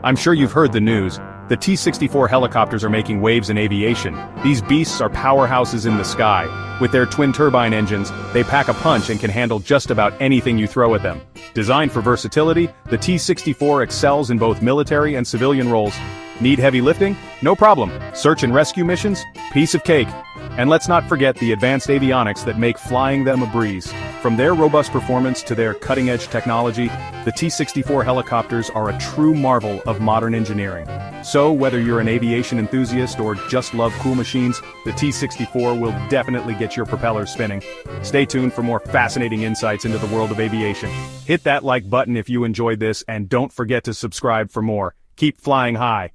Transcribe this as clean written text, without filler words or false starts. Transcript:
I'm sure you've heard the news. The T-64 helicopters are making waves in aviation. These beasts are powerhouses in the sky. With their twin-turbine engines, they pack a punch and can handle just about anything you throw at them. Designed for versatility, the T-64 excels in both military and civilian roles. Need heavy lifting? No problem. Search and rescue missions? Piece of cake. And let's not forget the advanced avionics that make flying them a breeze. From their robust performance to their cutting-edge technology, the T-64 helicopters are a true marvel of modern engineering. So, whether you're an aviation enthusiast or just love cool machines, the T-64 will definitely get your propellers spinning. Stay tuned for more fascinating insights into the world of aviation. Hit that like button if you enjoyed this, and don't forget to subscribe for more. Keep flying high.